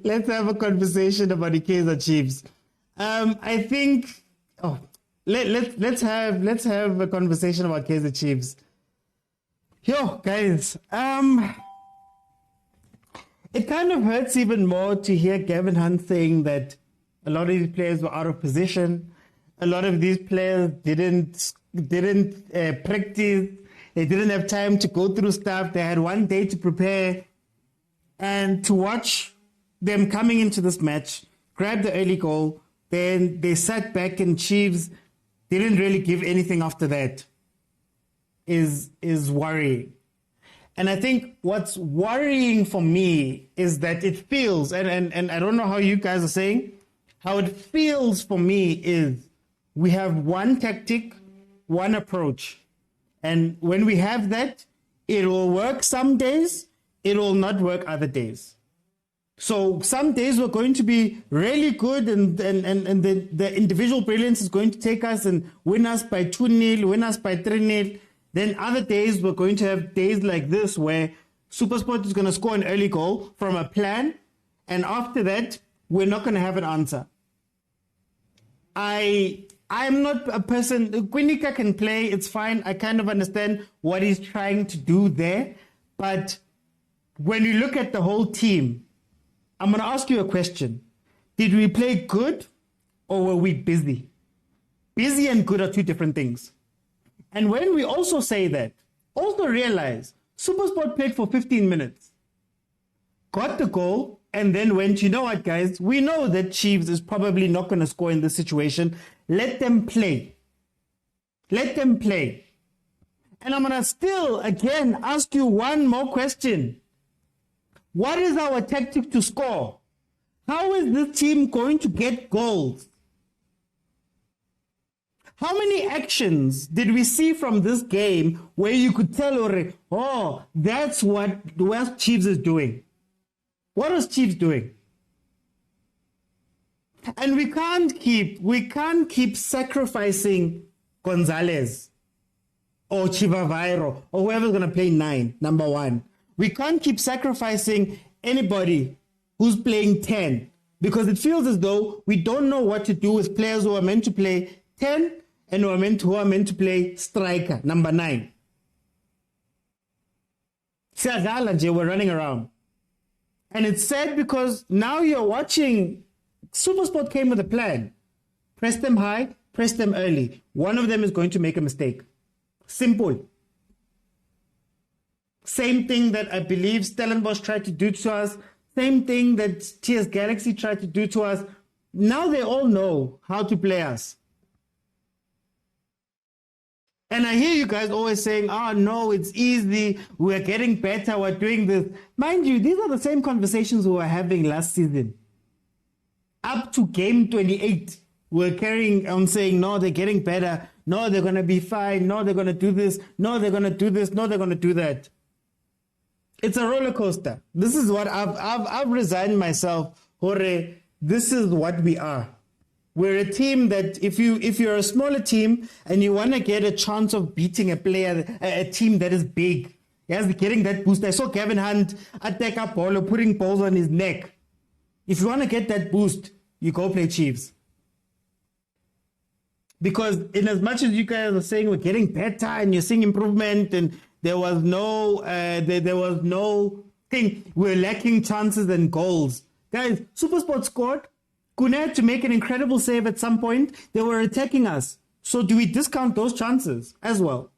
Let's have a conversation about the Kaizer Chiefs. I think. Oh, let's have a conversation about Kaizer Chiefs. Yo, guys. It kind of hurts even more to hear Gavin Hunt saying that a lot of these players were out of position. A lot of these players didn't practice. They didn't have time to go through stuff. They had one day to prepare. And to watch them coming into this match, grab the early goal, then they sat back and Chiefs didn't really give anything after that is worrying. And I think what's worrying for me is that it feels, and I don't know how you guys are saying, how it feels for me is we have one tactic, one approach. And when we have that, it will work some days, it will not work other days. So some days we're going to be really good and the individual brilliance is going to take us and win us by 2-0, win us by 3-0. Then other days we're going to have days like this where Supersport is going to score an early goal from a plan. And after that, we're not going to have an answer. I'm not a person, Quinika can play, it's fine. I kind of understand what he's trying to do there. But when you look at the whole team, I'm going to ask you a question. Did we play good or were we busy? Busy and good are two different things. And when we also say that, also realize Supersport played for 15 minutes, got the goal, and then went, you know what, guys, we know that Chiefs is probably not going to score in this situation. Let them play. Let them play. And I'm going to still, again, ask you one more question. What is our tactic to score? How is this team going to get goals? How many actions did we see from this game where you could tell already, oh, that's what Chiefs is doing? What was Chiefs doing? And we can't keep sacrificing Gonzalez or Chivavairo or whoever's going to play 9, number 1. We can't keep sacrificing anybody who's playing 10 because it feels as though we don't know what to do with players who are meant to play 10 and who are meant to play striker, number 9. Shabalala, we're running around. And it's sad because now you're watching, Supersport came with a plan. Press them high, press them early. One of them is going to make a mistake. Simple. Same thing that I believe Stellenbosch tried to do to us. Same thing that TS Galaxy tried to do to us. Now they all know how to play us. And I hear you guys always saying, oh, no, it's easy. We're getting better. We're doing this. Mind you, these are the same conversations we were having last season. Up to game 28, we're carrying on saying, no, they're getting better. No, they're going to be fine. No, they're going to do this. No, they're going to do this. No, they're going to do that. It's a roller coaster. This is what I've resigned myself. Hore, this is what we are. We're a team that if you're a smaller team and you want to get a chance of beating a team that is big, yes, getting that boost. I saw Gavin Hunt attack up ball or putting balls on his neck. If you want to get that boost, you go play Chiefs. Because in as much as you guys are saying we're getting better and you're seeing improvement and there was no thing, we're lacking chances and goals. Guys, Supersport scored. Kune had to make an incredible save at some point. They were attacking us. So do we discount those chances as well?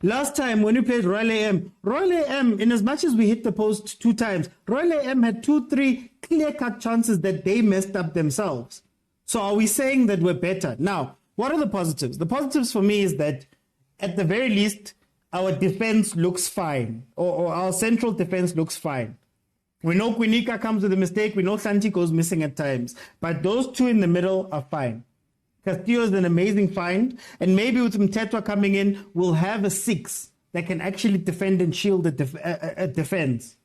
Last time when we played Royal AM, in as much as we hit the post 2 times, Royal AM had 2-3 clear-cut chances that they messed up themselves. So are we saying that we're better? Now, what are the positives? The positives for me is that at the very least, our defense looks fine, or our central defense looks fine. We know Quinika comes with a mistake. We know Santi goes missing at times. But those 2 in the middle are fine. Castillo is an amazing find. And maybe with Mtetwa coming in, we'll have a 6 that can actually defend and shield a defense.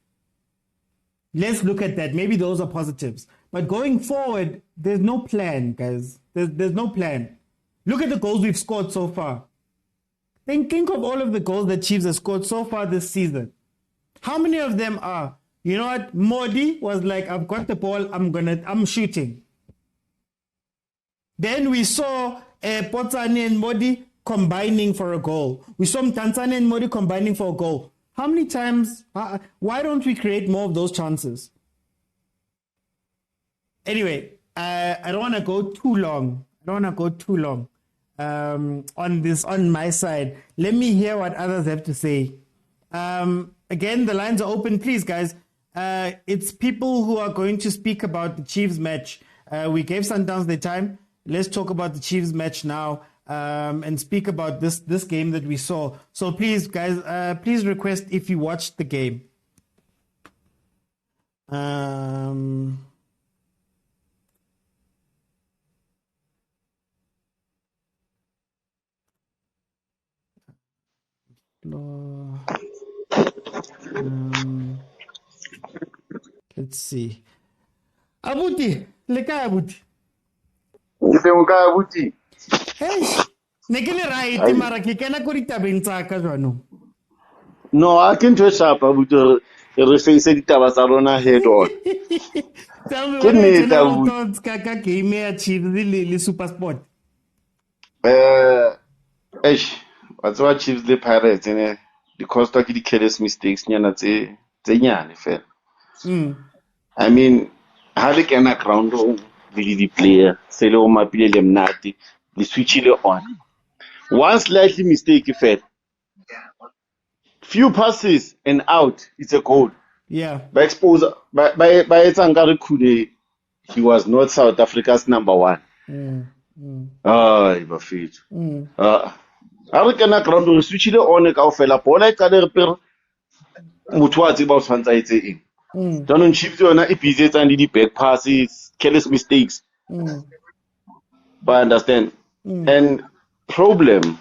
Let's look at that. Maybe those are positives. But going forward, there's no plan, guys. There's no plan. Look at the goals we've scored so far. Think of all of the goals that Chiefs have scored so far this season. How many of them are You know what? Modi was like, I've got the ball, I'm shooting. Then we saw Potsani and Modi combining for a goal. We saw Mtanzani and Modi combining for a goal. How many times? Why don't we create more of those chances? Anyway, I don't want to go too long. On my side. Let me hear what others have to say. Again, the lines are open. Please, guys. It's people who are going to speak about the Chiefs match. We gave Sundowns their time. Let's talk about the Chiefs match now and speak about this game that we saw. So please, guys, please request if you watched the game. Let's see. Abuti, Lekau Abuti. Hey, nekele right mara ke kana ko ditabeng tsa ka jwanong. No, I can dress up with the face ditaba tsa rona head on. Tell me what are your general thoughts ka game ya Chiefs le Supersport? What's what Chiefs the Pirates the cost of the careless mistakes nyana tse nyane fela. I mean, Ahly kana ground the player se le o mapile le mnati le switch ile on. One slightly mistake fela. Few passes and out, it's a goal. Yeah. By exposure, by Tsangari Kude, he was not South Africa's number one. Bafit. Arikana ground re switch ile on ka ofela bola ka le re motho wa tseba o tshwantsa etse eng. Don't Chiefs yona e busy tsa di back passes, careless mistakes. But understand. And problem,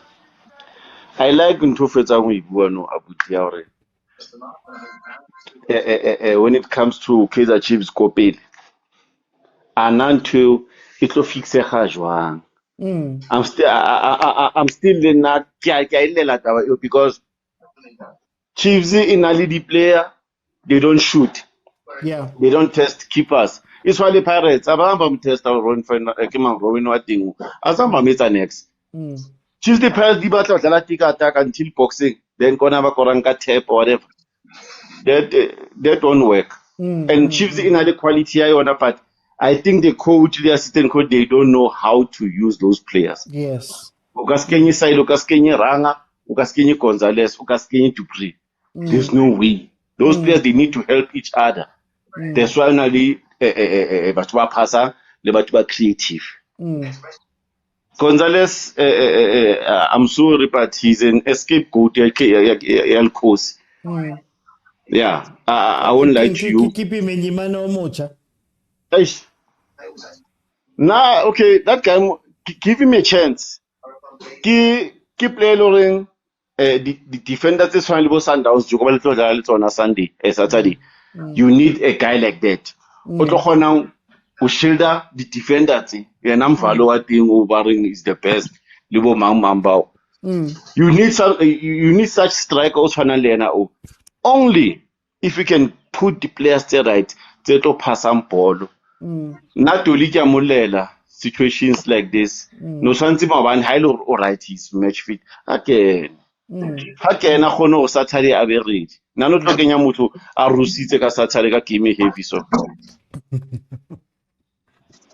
I like ntho fetsa go ibua no abuti ya hore when it comes to Kaizer Chiefs kopele ananto it lo fixega jwang. I'm still not because Chiefs in a lead player, they don't shoot. Yeah. They don't test keepers. It's why the Pirates abamba test our run for thing. Azamba meta next. Chiefs the Pirates di batla dlala tika attack until boxing, then kona ba koranka tap or whatever. That don't work. And Chiefs in the quality but I think the coach, the assistant coach, they don't know how to use those players. Yes. Ukaskenye side, ukaskenye Ranga, ukaskenye Gonzalez, ukaskenye Dupree. There's no way. Those players, they need to help each other. That's why only batuba pasa, le batuba creative. Gonzalez, I'm sorry, but he's an scapegoat. Khoza. Yeah, I won't lie to you. Keep him in Yimano Mocha. Nah, okay, that guy, give him a chance. Keep playing the defenders is finally Sundowns. You go on a Sunday, Saturday. You need a guy like that. Now, Ushilda, the defenders, and I'm follower thing overing is the best. Libo Mambao. You need such strikers finally. Only if you can put the players there right, they to pass some ball. Not to Mulela situations like this. No Santi Maban Hilo or right his match fit. Again. Again, I know Saturday I will read. Nano Tokenya Mutu Arusite Saturday Kimi heavy so.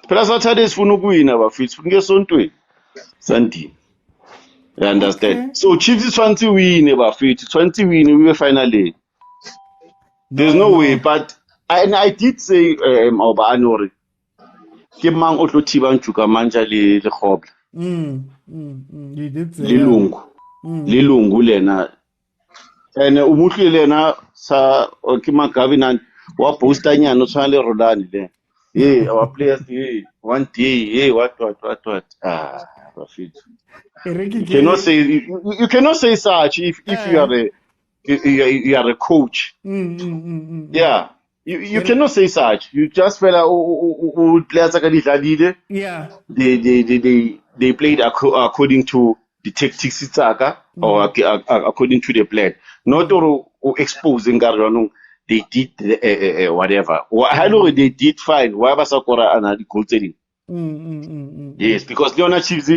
Plus Saturday is Funuguina, but it's Fungason to it. Santi. You understand? Okay. So Chiefs is 20 win about 20 win, we were finally. There's no way, but I did say Oba Anori. Kimang Otlo Tiban Chuka Manja le Khob. You did say Lilungu Lena. And Umutli Lena sa Kimang Gavinan wa postanya no sale Rulani there. Yeah, our players, yeah, one day, yeah, what. Rafid. You cannot say such if you are a coach. Yeah. You cannot say such. You just feel players are yeah. They played according to the tactics or according to the plan. Not or exposing they did whatever. They did fine. Why was Sakura and the goal telling? Yes, because Leona Chiefs,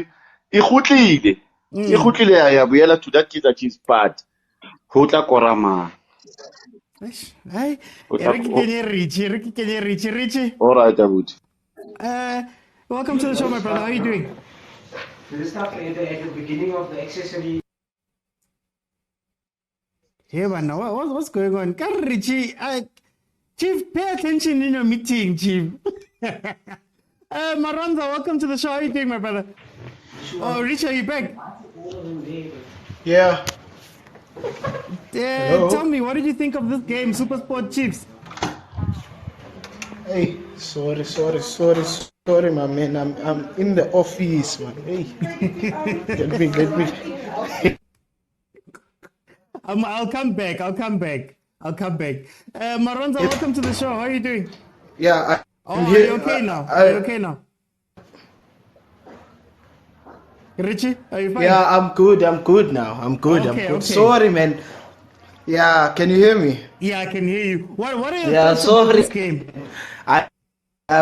ikhutlile ya buyela to that Kaizer Chiefs part. Hotla korama. Hey, Ricky, can you reach? Richie? All right, Dawood. Welcome to the show, my brother. How are you doing? This stuff at the beginning of the accessory. Yeah, man, what's going on? Richie, Chief, pay attention in your meeting, Chief. Maranza, welcome to the show. How are you doing, my brother? Oh, Richie, are you back? Yeah. Tell me, what did you think of this game, Supersport Chiefs? Hey, sorry, my man. I'm in the office, man. Hey, let me. I'll come back. Maranza, welcome to the show. How are you doing? Yeah, are you okay now? Are you okay now? Richie, are you fine? Yeah, I'm good now. I'm good. Okay. Sorry, man. Yeah, can you hear me? Yeah, I can hear you. What are your thoughts about this game? I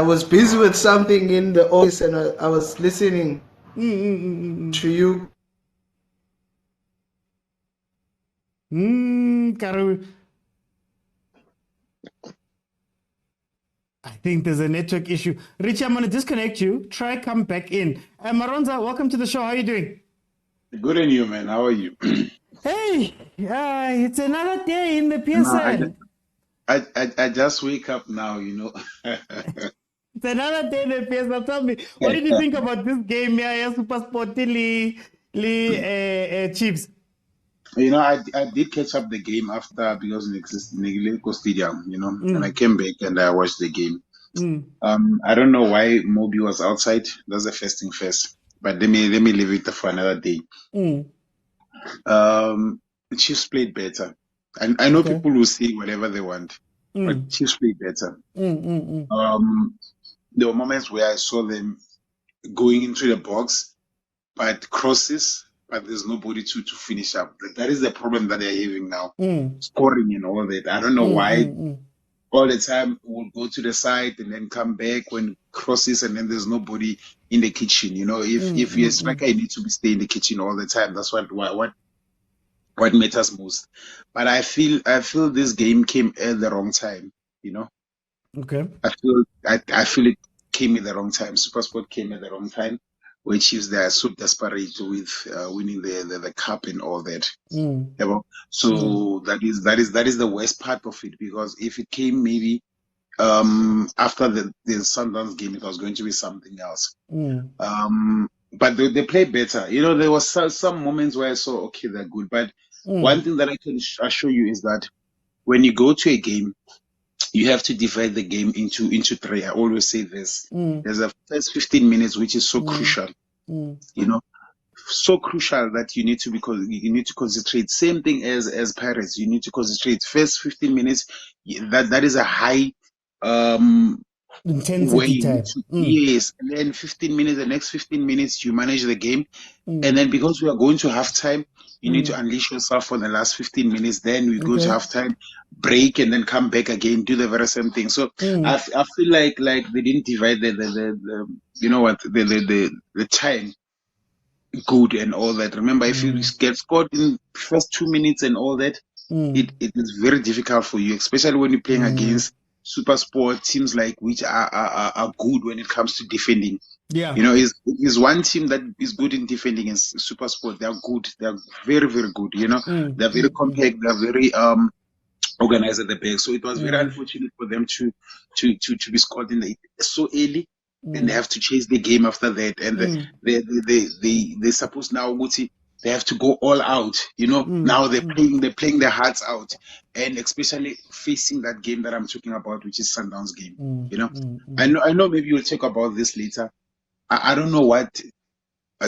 was busy with something in the office and I was listening to you. Karu. I think there's a network issue. Richie, I'm going to disconnect you. Try come back in. Maronza, welcome to the show. How are you doing? Good and you, man. How are you? Hey, it's another day in the PSL. I just wake up now, you know. It's another day in the PSL. Tell me, what did you think about this game here, Supersport Chiefs? You know, I did catch up the game after because it existed in the Lekau Stadium, you know, and I came back and I watched the game. I don't know why Moby was outside. That's the first thing first. But let me leave it for another day. Chiefs played better. And I know people will say whatever they want, but Chiefs played better. There were moments where I saw them going into the box, but crosses, but there's nobody to finish up. That is the problem that they're having now. Scoring and all that. I don't know why. All the time we'll go to the side and then come back when crosses and then there's nobody in the kitchen. You know, if you're a striker, you need to stay in the kitchen all the time. That's what matters most. But I feel this game came at the wrong time, you know. Okay. I feel it came at the wrong time. Supersport came at the wrong time, which is they're so desperate with winning the cup and all that. So that is the worst part of it, because if it came maybe after the Sundowns game, it was going to be something else. But they played better. You know, there was some moments where I saw, okay, they're good. But one thing that I can assure you is that when you go to a game, you have to divide the game into three. I always say this. There's a first 15 minutes, which is so crucial. You know, so crucial that you need to concentrate. Same thing as Pirates. You need to concentrate. First 15 minutes, that is a high intensity time. Yes, and then 15 minutes, the next 15 minutes, you manage the game. And then because we are going to halftime, you need to unleash yourself for the last 15 minutes. Then we go to halftime, break, and then come back again, do the very same thing. So I feel like they didn't divide the you know what, the time good and all that. Remember, if you get scored in first 2 minutes and all that, it is very difficult for you, especially when you're playing against Supersport teams like which are good when it comes to defending. Yeah, you know, is one team that is good in defending is Supersport. They are good. They are very, very good. You know, they're very compact. They're very organized at the back. So it was very unfortunate for them to be scored in so early, and they have to chase the game after that. And they suppose now Guti, they have to go all out. You know, now they're playing their hearts out, and especially facing that game that I'm talking about, which is Sundowns game. You know, I know maybe you'll talk about this later. I don't know what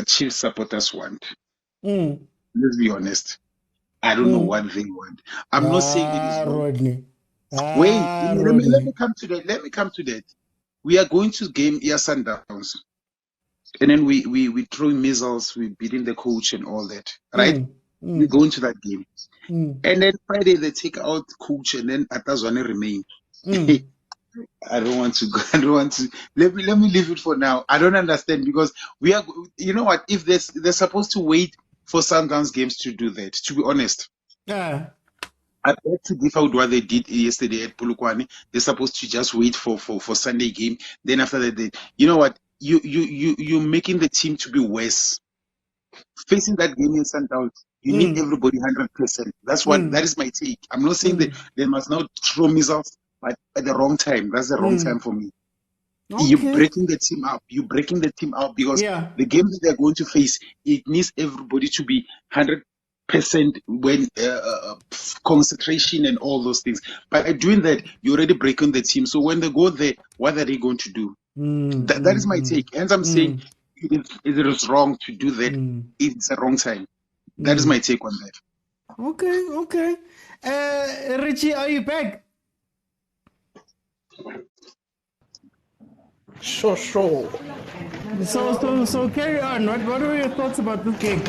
Chiefs supporters want. Let's be honest. I don't know what they want. I'm not saying it is wrong. Rodney. Wait, let me come to that. Let me come to that. We are going to game here Sundowns, and then we throw missiles, we beating the coach and all that, right? We go into that game. And then Friday they take out coach and then Atazwane remain. I don't want to go. I don't want to. Let me leave it for now. I don't understand because we are. You know what? If they're supposed to wait for Sundowns games to do that. To be honest, Yeah. I beg to differ with what they did yesterday at POLOKWANE. They're supposed to just wait for Sunday game. Then after that, you know what? You're making the team to be worse. Facing that game in Sundowns, you need everybody 100%. That is my take. I'm not saying that they must not throw missiles, but at the wrong time. That's the wrong time for me. Okay. You're breaking the team up. You're breaking the team up because the game that they're going to face, it needs everybody to be 100% when concentration and all those things. By doing that, you're already breaking the team. So when they go there, what are they going to do? That is my take. Hence, I'm saying it is wrong to do that. It's the wrong time. That is my take on that. Okay. Richie, are you back? Sure. So carry on. What are your thoughts about this game?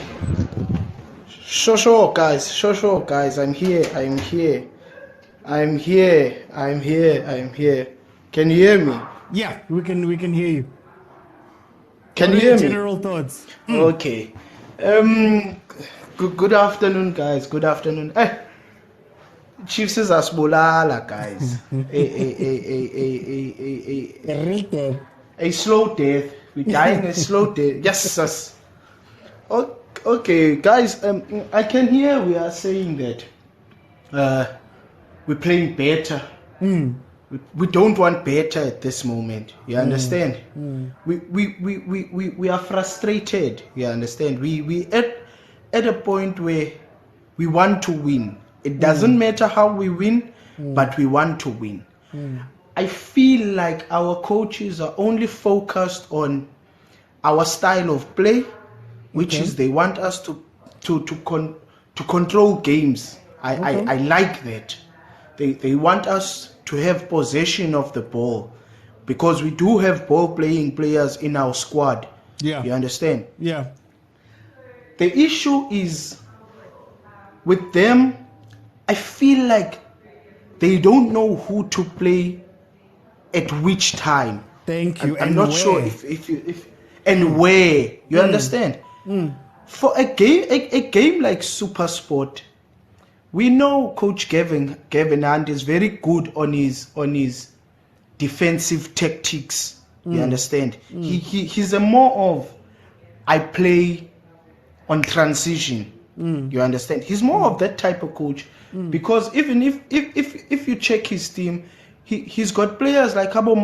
Sure, guys. I'm here. Can you hear me? Yeah, we can hear you. Can you hear me? General thoughts. Okay. Good afternoon, guys. Good afternoon. Chiefs is Shabalala, guys. A slow death. We dying a slow death. Yes. Okay, guys. I can hear we are saying that we're playing better. We don't want better at this moment. You understand? We are frustrated. You understand? We at a point where we want to win. It doesn't matter how we win, but we want to win. I feel like our coaches are only focused on our style of play, which is they want us to control games. I like that. They want us to have possession of the ball because we do have ball playing players in our squad. Yeah. You understand? Yeah. The issue is with them, I feel like they don't know who to play at which time. Thank you. I'm not sure if and where. You understand? For a game like Supersport, we know Coach Gavin Hunt is very good on his defensive tactics. You understand? He's a more of I play on transition. You understand? He's more of that type of coach because even if you check his team, he's got players like Abo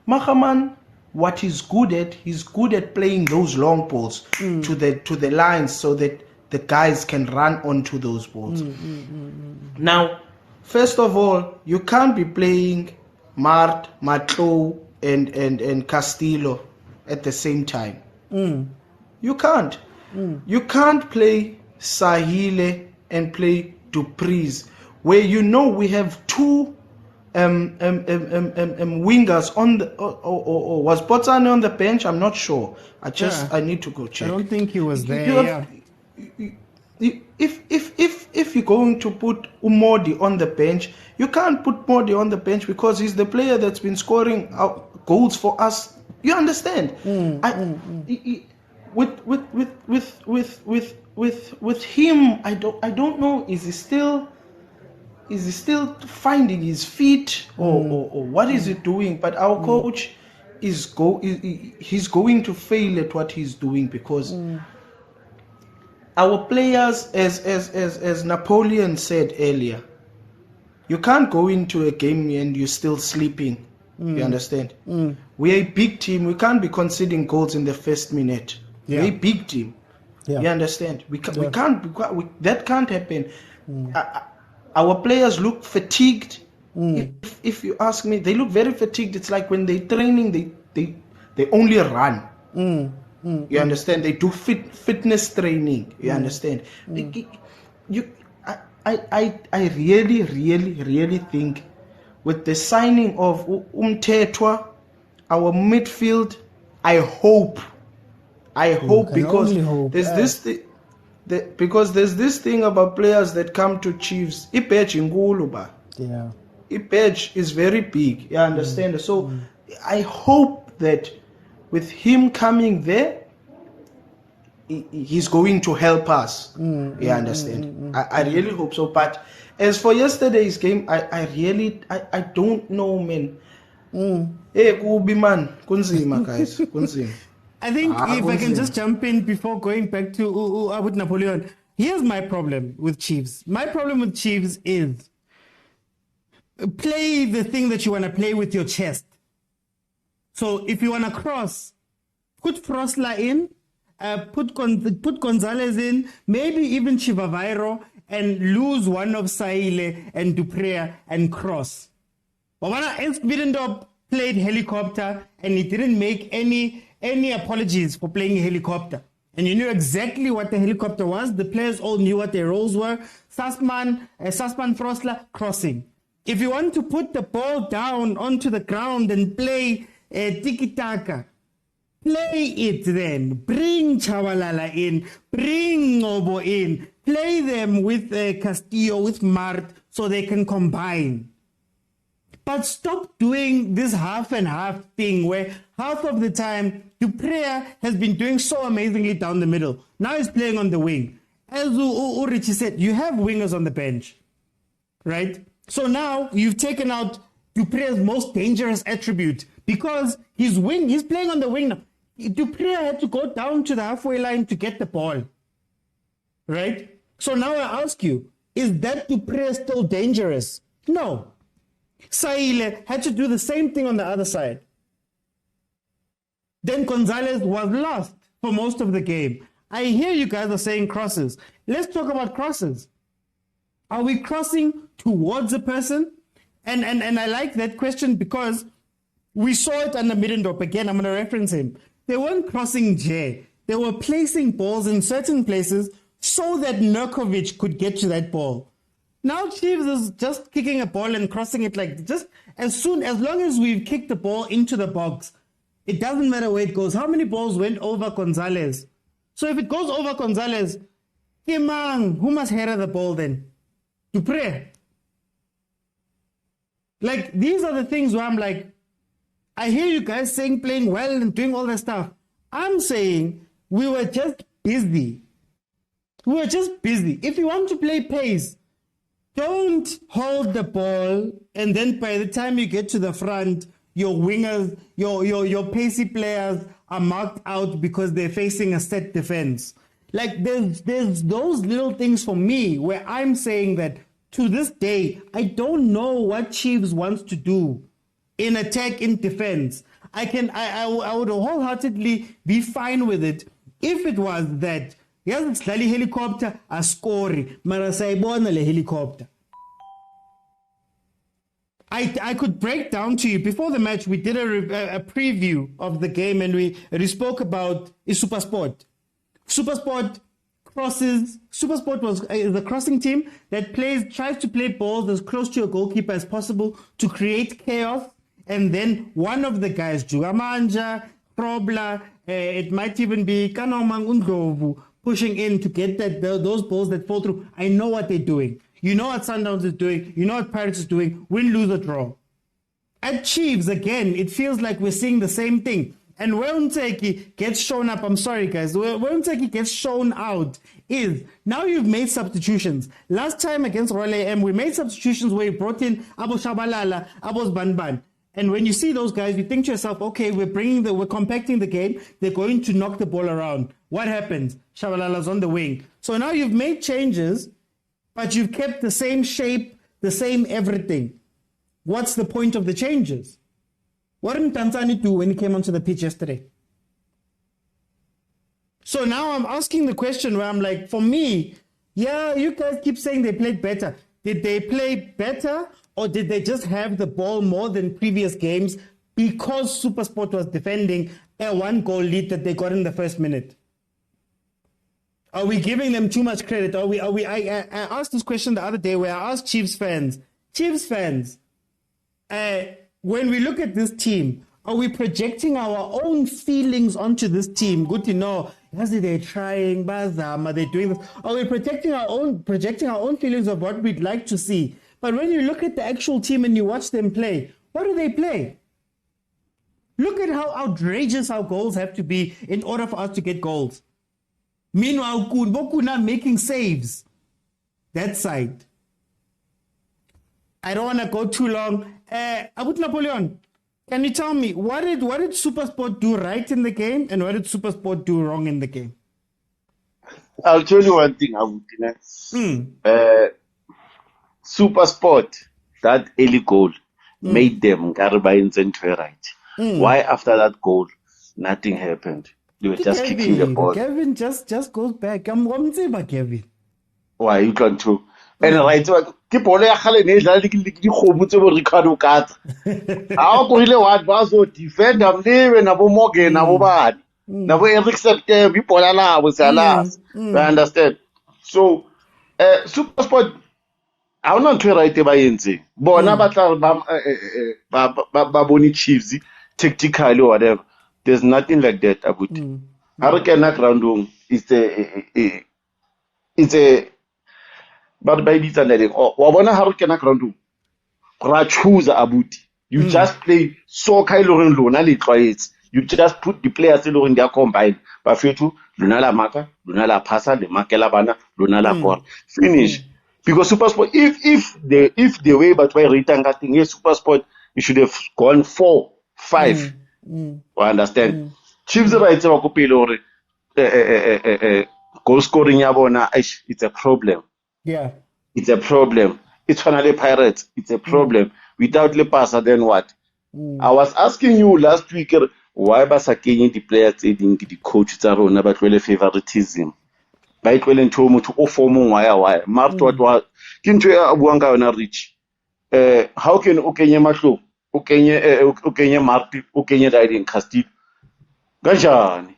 Mahaman. What he's good at playing those long balls to the lines so that the guys can run onto those balls. Now, first of all, you can't be playing Mart, Matlo, and Castillo at the same time. You can't. You can't play Sahile and play Dupreez, where you know we have two wingers on the or was Potsane on the bench? I'm not sure. I need to go check. I don't think he was there. If you're going to put Umodi on the bench, you can't put Modi on the bench because he's the player that's been scoring goals for us. You understand? With him, I don't know. Is he still finding his feet or what is he doing? But our coach he's going to fail at what he's doing because our players, as Napoleon said earlier, you can't go into a game and you're still sleeping. You understand? We're a big team. We can't be conceding goals in the first minute. We're a big team. You understand? We can't. That can't happen. Our players look fatigued. If you ask me, they look very fatigued. It's like when they're training, they only run. You understand? They do fitness training. You understand? I really think with the signing of Umtetwa, our midfield, I hope because because there's this thing about players that come to Chiefs. I-badge inkulu ba. Yeah. I-badge is very big. You understand? So I hope that with him coming there, he's going to help us. You understand? I really hope so. But as for yesterday's game, I don't know, man. Hey, kubi man, kunzima guys, kunzima. I think if I can just jump in before going back to Abu Napoleon, here's my problem with Chiefs. My problem with Chiefs is play the thing that you want to play with your chest. So if you want to cross, put Frosla in, put Gonzalez in, maybe even Chivavairo, and lose one of Saile and Duprea and cross. But Ex-Bidendorp played helicopter and he didn't make any apologies for playing helicopter. And you knew exactly what the helicopter was. The players all knew what their roles were. Sassman Frosla, crossing. If you want to put the ball down onto the ground and play tiki-taka, play it then. Bring Shabalala in. Bring Ngobo in. Play them with Castillo, with Mart, so they can combine. But stop doing this half and half thing where half of the time Duprea has been doing so amazingly down the middle. Now he's playing on the wing. As Richie said, you have wingers on the bench, right? So now you've taken out Duprea's most dangerous attribute because he's playing on the wing now. Duprea had to go down to the halfway line to get the ball, right? So now I ask you, is that Duprea still dangerous? No. Saile had to do the same thing on the other side. Then Gonzalez was lost for most of the game. I hear you guys are saying crosses. Let's talk about crosses. Are we crossing towards a person? And I like that question because we saw it under Middendorp. Again, I'm going to reference him. They weren't crossing J. They were placing balls in certain places so that Nurkovic could get to that ball. Now Chiefs is just kicking a ball and crossing it like just as long as we've kicked the ball into the box, it doesn't matter where it goes. How many balls went over Gonzalez? So if it goes over Gonzalez, Kimang, who must header the ball then? Duprea. Like, these are the things where I'm like, I hear you guys saying playing well and doing all that stuff. I'm saying we were just busy. We were just busy. If you want to play pace, don't hold the ball and then by the time you get to the front, your wingers, your pacey players are marked out because they're facing a set defense. Like there's those little things for me where I'm saying that to this day, I don't know what Chiefs wants to do in attack, in defense. I would wholeheartedly be fine with it if it was that yes, it's Lali helicopter, a score, mara saibona le helicopter. I could break down to you before the match. We did a preview of the game and we spoke about Supersport. Supersport crosses. Supersport was the crossing team that tries to play balls as close to your goalkeeper as possible to create chaos. And then one of the guys, Jugamanja, Probla, it might even be Kanomang Undlovu, pushing in to get those balls that fall through. I know what they're doing. You know what Sundowns is doing. You know what Patrice is doing. Win, lose, or draw. At Chiefs, again, it feels like we're seeing the same thing. And where Mtseki gets shown up, I'm sorry guys, where Mtseki gets shown out is now you've made substitutions. Last time against Royal AM, we made substitutions where we brought in Abo Shabalala, Abo's Banban. And when you see those guys, you think to yourself, okay, we're compacting the game. They're going to knock the ball around. What happens? Shabalala's on the wing. So now you've made changes, but you've kept the same shape, the same everything. What's the point of the changes? What did Tanzani do when he came onto the pitch yesterday? So now I'm asking the question where I'm like, for me, yeah, you guys keep saying they played better. Did they play better or did they just have the ball more than previous games because Supersport was defending a 1-goal lead that they got in the first minute? Are we giving them too much credit? I asked this question the other day where I asked Chiefs fans, when we look at this team, Are we projecting our own feelings onto this team? Good to know. Yes, they're trying, bazama, they're doing this. Are we projecting our own feelings of what we'd like to see? But when you look at the actual team and you watch them play, what do they play? Look at how outrageous our goals have to be in order for us to get goals. Meanwhile, Kuna making saves. That side. I don't want to go too long. Abut Napoleon, can you tell me what did Supersport do right in the game and what did Supersport do wrong in the game? I'll tell you one thing, Abut. Supersport, that early goal made them Garibayans and right. Why after that goal, nothing happened? They were just kicking the ball. Kevin just goes back. I'm Motsepe, Kevin. Why you trying to? And right, ke bolo ya khale ne dlala di khobu tse bo Ricardo Kata. Ha go ile wa ba so defender mliwe na bo Morgan na bo bani. Na bo Eric September ibola la bo salas. You understand? So Supersport I don't know to right ba yenze. Bona ba tla ba boni Chiefs tactically or whatever. There's nothing like that about. Hurricane ground it's a but by this and that wa bona Hurricane ground ra choose abuti. You just play soccer iloreng lona le tlwaetse. You just put the players iloreng they are combined. Ba fethu lona la maka, lona la pasa, le makela bana, lona la ball. Finish. Because Supersport, if the way but by rating thing is Supersport, you should have gone 4, 5. I understand. Chiefs right to go goal scoring yabona, it's a problem. Yeah. It's a problem. It's finally Pirates. It's a problem. Without Le Pasa, then what? I was asking you last week why Basakini the players aiding the coach Zaro about really favoritism. By 12 to motho o formo why Marto what kinto ya buanga yona rich how can o kenye mahlo o kenye Marti o kenye riding casti kanjani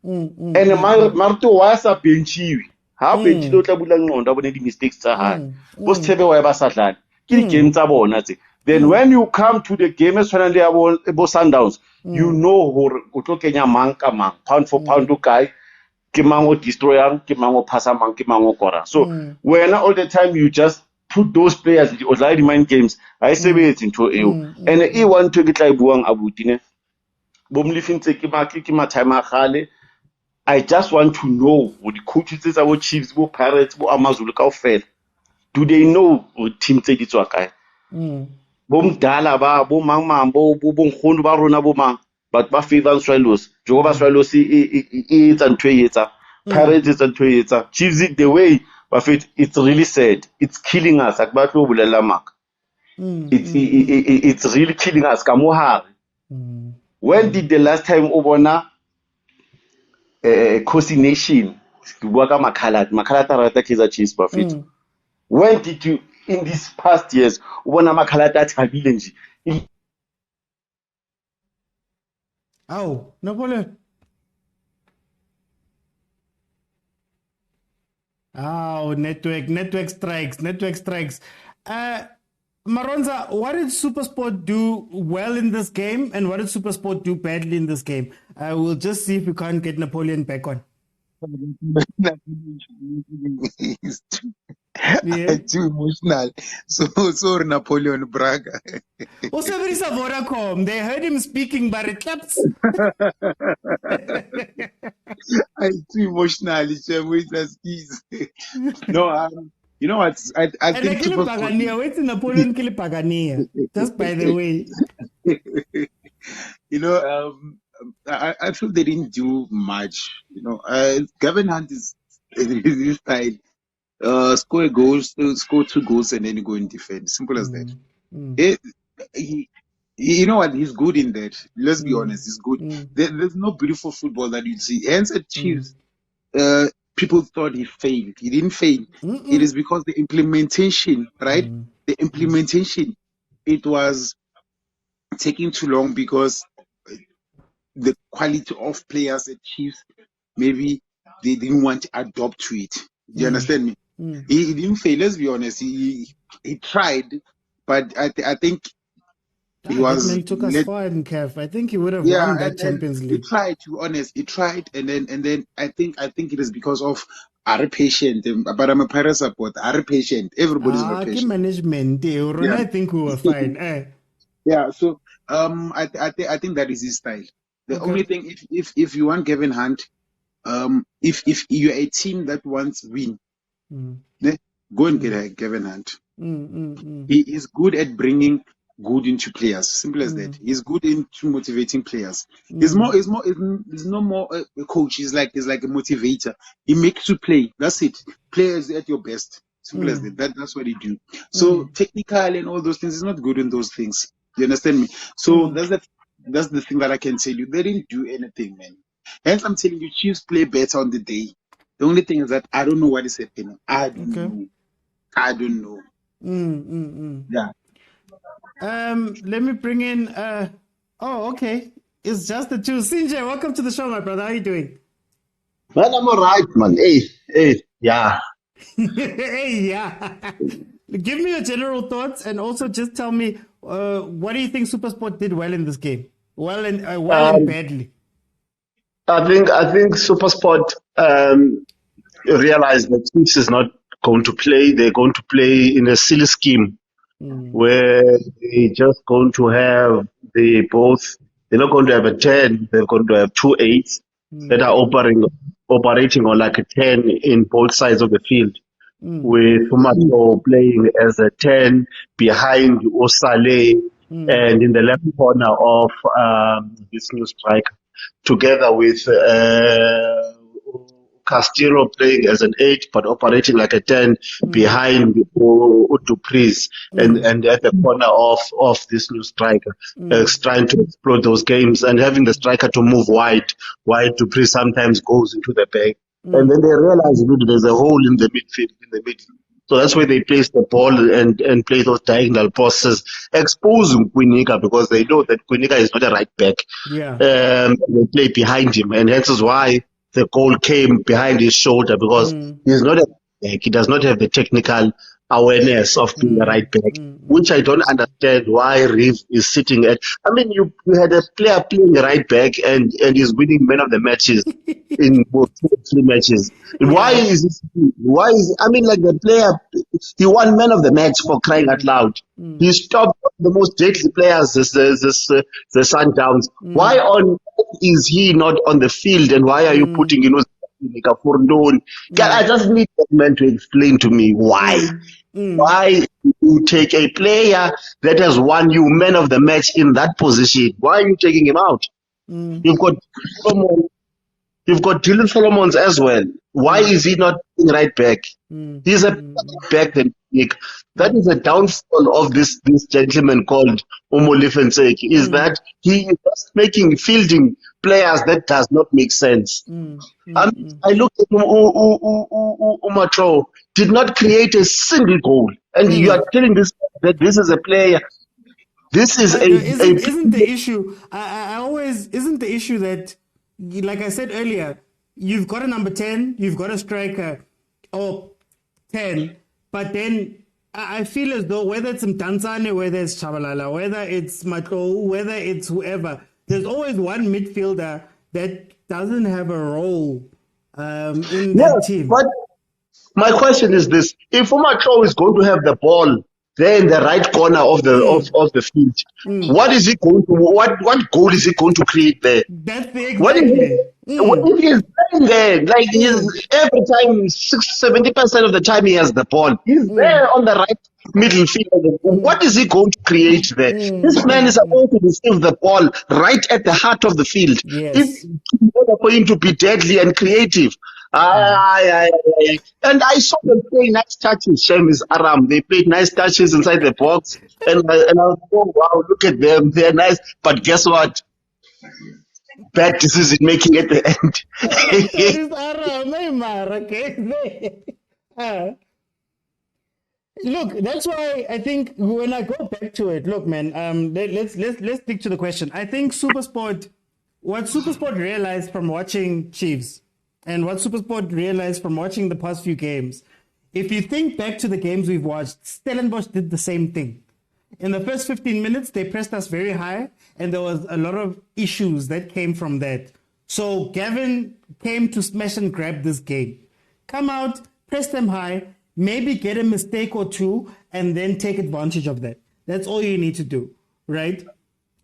and Marto wa sa benchiwe ha benchi lo tla bula ngqondo abone di mistakes tsa hae bo sithebe wa ba sa dlala ke di game tsa bona tse then when you come to the game as finally abo Sundowns you know hore o tlo kenya mang ka mang pound for pound o kae ke mango destroyang ke mango passa mang ke mango kora so when all the time you just put those players in the mind games I say it into you and e want to get like buang abuti ne bomlifintse ke ma time a khale I just want to know what the coaches tsa bo Chiefs bo Pirates bo Amazulu kaofela do they know what team tse di tswa kae bomdala ba bo mang bo nkgono ba rona bo mang but ba favor Swallows Jehovah Swallows it's and Pirates it's and Chiefs the way but it's really sad it's killing us akbatlo bulela mak it's really killing us kamohare when did the last time ubona Khosi Nation bua ka makhalata rata Kaizer Chiefs ba fit when did you in these past years ubona makhalata thabile nje Ow, Napoleon. Oh, network strikes. Maronza, what did Supersport do well in this game and what did Supersport do badly in this game? We'll just see if we can't get Napoleon back on. Yeah. Too emotional. So sorry, Napoleon Braga. Also, there is a Vodacom. They heard him speaking, but it claps. I'm too emotional. No, you know what? I think wait till Napoleon kill Pagania. Just by the way. You know, I feel they didn't do much. You know, Gavin Hunt is his style. Score a goal, score 2 goals, and then go and defend. Simple as that. You know what? He's good in that. Let's be honest. He's good. There's no beautiful football that you see. Hence at Chiefs, people thought he failed. He didn't fail. It is because the implementation, right? The implementation, it was taking too long because the quality of players at Chiefs, maybe they didn't want to adopt to it. Do you understand me? He didn't fail. Let's be honest. He tried, but I think He He took us far in CAF. I think he would have won that Champions and League. He tried, to be honest. He tried, and then I think it is because of our patient. But I'm a Pirates support. Our patient. Everybody's not patient. Management. I think we were fine. Yeah. So I think that is his style. The only thing, if you want Kevin Hunt, if you're a team that wants win, go and get Kevin Hunt. He is good at bringing good into players. Simple as that. He's good into motivating players. He's no more a coach. He's like a motivator. He makes you play. That's it. Players at your best. Simple as that. That's what he do. So technical and all those things, he's not good in those things. You understand me? So that's the thing that I can tell you. They didn't do anything, man. Hence, I'm telling you, Chiefs play better on the day. The only thing is that I don't know what is happening. I don't know. Yeah. Let me bring in. Okay. It's just the two. Sinjay, welcome to the show, my brother. How are you doing? Man, I'm alright, man. Hey, yeah. Hey, yeah. Give me your general thoughts and also just tell me what do you think Supersport did well in this game? Well and badly. I think Supersport realized that Chiefs is not going to play. They're going to play in a silly scheme where they're just going to have they're not going to have a 10, they're going to have 2 8s that are operating on like a 10 in both sides of the field. With Fumato playing as a 10 behind Osale and in the left corner of this new striker, together with Castillo playing as an 8 but operating like a 10 behind Patrice and at the corner of this new striker, trying to explode those games and having the striker to move wide. Patrice sometimes goes into the back. And then they realize that there's a hole in the middle. So that's where they place the ball and play those diagonal passes, exposing Quinika because they know that Quinika is not a right back. Yeah. They play behind him, and hence is why the goal came behind his shoulder because he's not a back. He does not have the technical awareness of being a right back, which I don't understand why Reeve is sitting at. I mean, you had a player playing right back and he's winning man of the matches in both 2 or 3 matches. Why is like the player, he won man of the match for crying out loud. He stopped the most deadly players, the Sundowns. Why on earth is he not on the field and why are you putting, I just need that man to explain to me why. Why you take a player that has won you man of the match in that position? Why are you taking him out? You've got Dylan Solomons as well. Why is he not right back? He's a back than Nick. That is a downfall of this gentleman called NTSEKI, is that he is just making fielding players that does not make sense. I looked at Umatro, did not create a single goal. And you are telling this that this is a player. This is isn't the issue. Isn't the issue that, like I said earlier, you've got a number 10, you've got a striker or 10, but then I feel as though whether it's Mtanzane, whether it's Shabalala, whether it's Matlo, whether it's whoever, there's always one midfielder that doesn't have a role in that team. But my question is this: if Umatro is going to have the ball there in the right corner of the field, what is he going to? What goal is he going to create there? That's exactly. What if he's playing there? Like he's every time, 70% of the time he has the ball. He's there on the right middle field. What is he going to create there? This man is supposed to receive the ball right at the heart of the field. Yes. In order for him to be deadly and creative. And I saw them play nice touches. Shame is Aram. They played nice touches inside the box. And I was, oh, wow, look at them. They're nice. But guess what? Bad decision making at the end. Look, that's why I think when I go back to it, look, man, let's stick to the question. I think what Supersport realized from watching Chiefs and what Supersport realized from watching the past few games, if you think back to the games we've watched, Stellenbosch did the same thing. In the first 15 minutes, they pressed us very high, and there was a lot of issues that came from that. So Gavin came to smash and grab this game. Come out, press them high, maybe get a mistake or two, and then take advantage of that. That's all you need to do, right?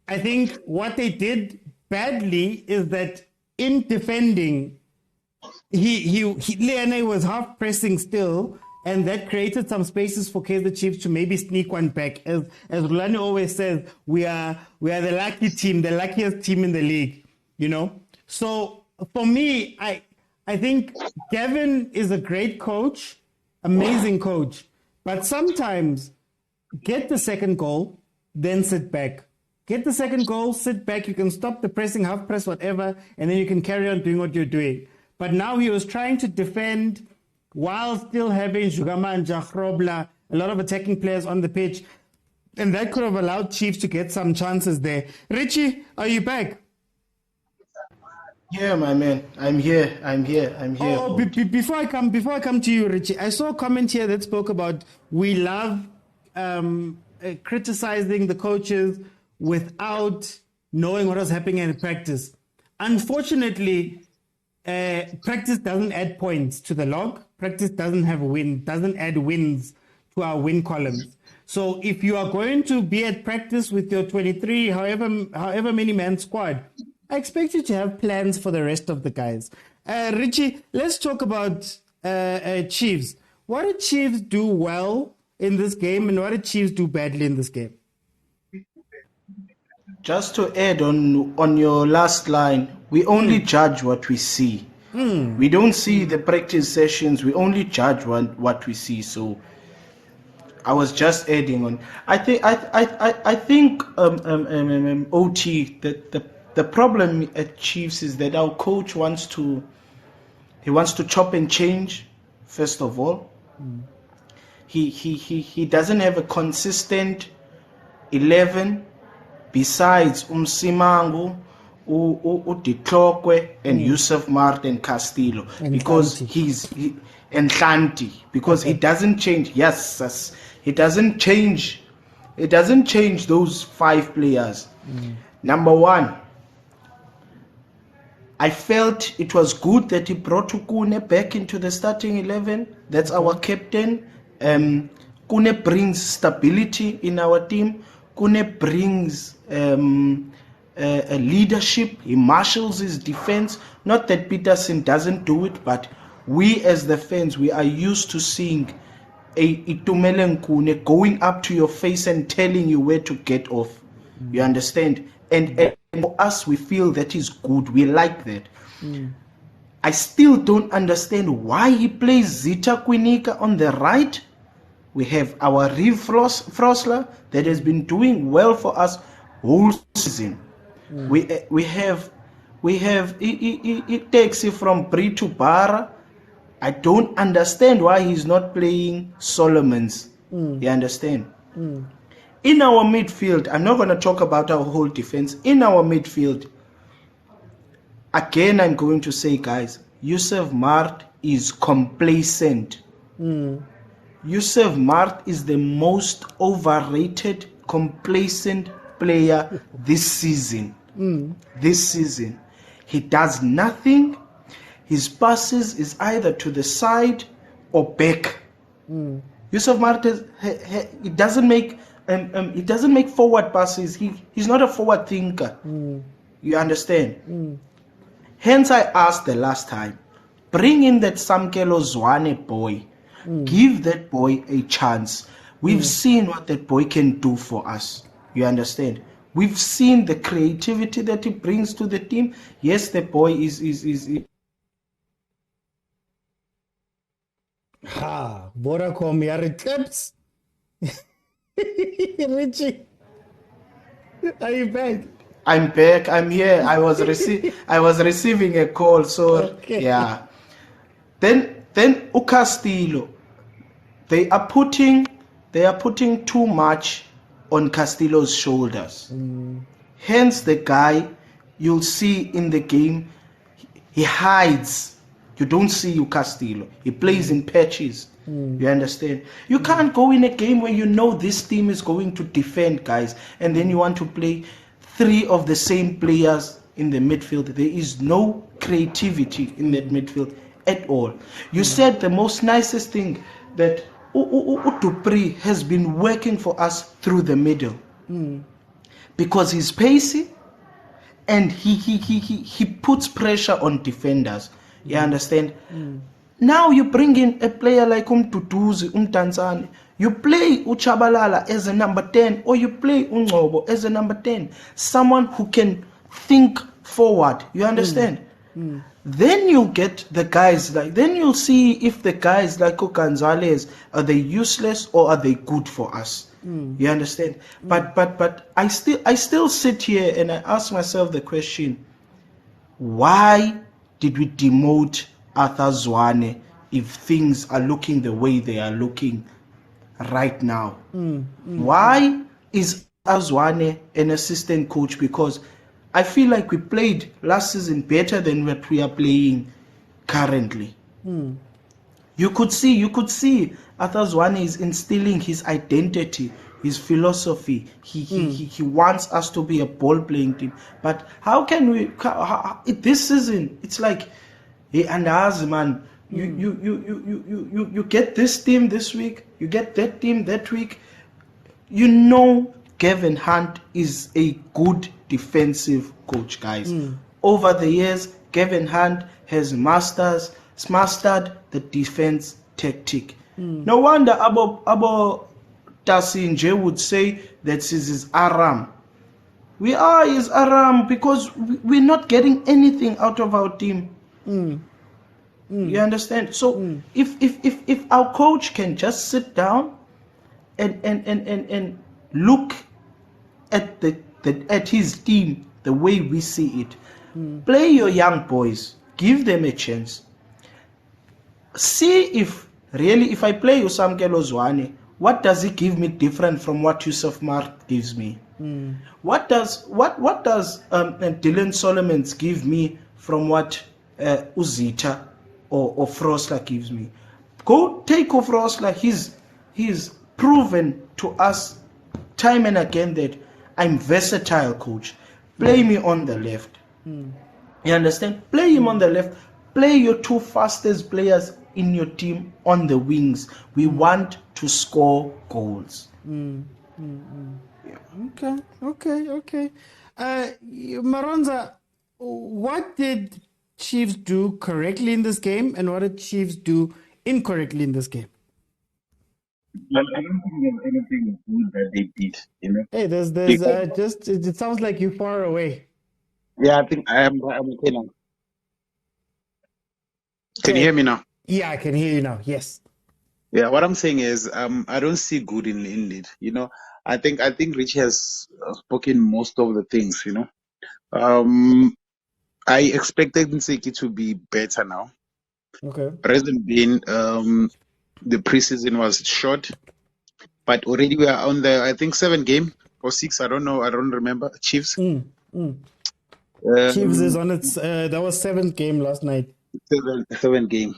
I think what they did badly is that in defending, Leone was half pressing still, and that created some spaces for Kaizer Chiefs to maybe sneak one back. As Rulani always says, we are the lucky team, the luckiest team in the league, you know? So for me, I think Gavin is a great coach, amazing coach, but sometimes get the second goal, then sit back. Get the second goal, sit back, you can stop the pressing, half press, whatever, and then you can carry on doing what you're doing. But now he was trying to defend while still having Jugama and Jahrobla, a lot of attacking players on the pitch, and that could have allowed Chiefs to get some chances there. Richie, are you back? Yeah, my man, I'm here. Oh, before I come to you, Richie, I saw a comment here that spoke about we love criticizing the coaches without knowing what was happening in practice. Unfortunately, practice doesn't add points to the log. Practice doesn't add wins to our win columns. So if you are going to be at practice with your 23, however many man squad, I expect you to have plans for the rest of the guys. Richie, let's talk about Chiefs. What did Chiefs do well in this game, and what did Chiefs do badly in this game? Just to add on your last line, we only judge what we see. We don't see the practice sessions. We only judge what we see. So I was just adding on. I think OT that the problem at Chiefs is that our coach wants to chop and change. First of all, he doesn't have a consistent 11 besides Simangu, Ditlokwe, and Yusuf Martin Castillo, because and Khanti, because he doesn't change. Yes, he doesn't change. It doesn't change those 5 players. Number one, I felt it was good that he brought Kune back into the starting 11. That's our captain. Kune brings stability in our team. Kune brings a leadership. He marshals his defense. Not that Peterson doesn't do it, but we as the fans, we are used to seeing a Itumele Nkune going up to your face and telling you where to get off. You understand? And for us, we feel that is good. We like that. I still don't understand why he plays Zita Kwinika on the right. We have our Reeve Frosler that has been doing well for us whole season. We have Taxi from Bri to Bara. I don't understand why he's not playing Solomons. You understand? In our midfield, I'm not going to talk about our whole defense. In our midfield, again, I'm going to say, guys, Yusuf Mart is complacent. Yusuf Mart is the most overrated, complacent player this season. This season. He does nothing. His passes is either to the side or back. Yusuf Mart he doesn't make forward passes. He's not a forward thinker. You understand? Hence I asked the last time, bring in that Samkelo Zwane boy. Give that boy a chance. We've seen what that boy can do for us. You understand? We've seen the creativity that he brings to the team. Yes, the boy is Vodacom, yare tips. Richie, are you back? I'm back. I'm here. I was receiving a call. So okay. Yeah. Then Castillo, they are putting too much on Castillo's shoulders. Hence the guy you'll see in the game, he hides You don't see Castillo. He plays in patches. You understand? You can't go in a game where you know this team is going to defend, guys, and then you want to play 3 of the same players in the midfield. There is no creativity in that midfield at all. You said the most nicest thing, that Dupree has been working for us through the middle because he's pacey and he puts pressure on defenders. You understand? Now you bring in a player like Mduduzi, Tanzania. You play Shabalala as a number 10, or you play Ngcobo as a number 10. Someone who can think forward. You understand? Then you'll get the guys then you'll see if the guys like Gonzalez, are they useless or are they good for us? You understand? But I still sit here and I ask myself the question, why did we demote Arthur Zwane if things are looking the way they are looking right now? Why is Azwane an assistant coach? Because I feel like we played last season better than what we are playing currently. You could see Arthur Zwane is instilling his identity, his philosophy. He wants us to be a ball-playing team. But how can we? This season, it's like, hey, and us, man, you get this team this week, you get that team that week. You know, Kevin Hunt is a good defensive coach, guys. Over the years, Kevin Hunt has mastered the defense tactic. No wonder Abo Tasinje would say that this is Aram. We are his Aram because we're not getting anything out of our team. You understand? So if our coach can just sit down and look at his team the way we see it, play your young boys, give them a chance. See if I play Usamkelo Zwane, what does he give me different from what Yusuf Mart gives me? What does Dylan Solomons give me from what Uzita or Frosler gives me? Go take off Frosler. He's proven to us time and again that I'm versatile, coach. Play me on the left. You understand? Play him on the left. Play your 2 fastest players in your team on the wings. We want to score goals. Okay. Maronza, what did Chiefs do correctly in this game, and what did Chiefs do incorrectly in this game? Well, I don't think there's anything good that they did, Hey, there's just it sounds like you're far away. Yeah, I think I'm okay now. Can you hear me now? Yeah, I can hear you now. Yes. Yeah, what I'm saying is, I don't see good in it. I think Rich has spoken most of the things. I expected NTSEKI to be better now. Okay. Reason being, the preseason was short, but already we are on the, I think, 7 game or 6. I don't know. I don't remember. Chiefs. Chiefs is on its. That was 7th game last night. 7 game.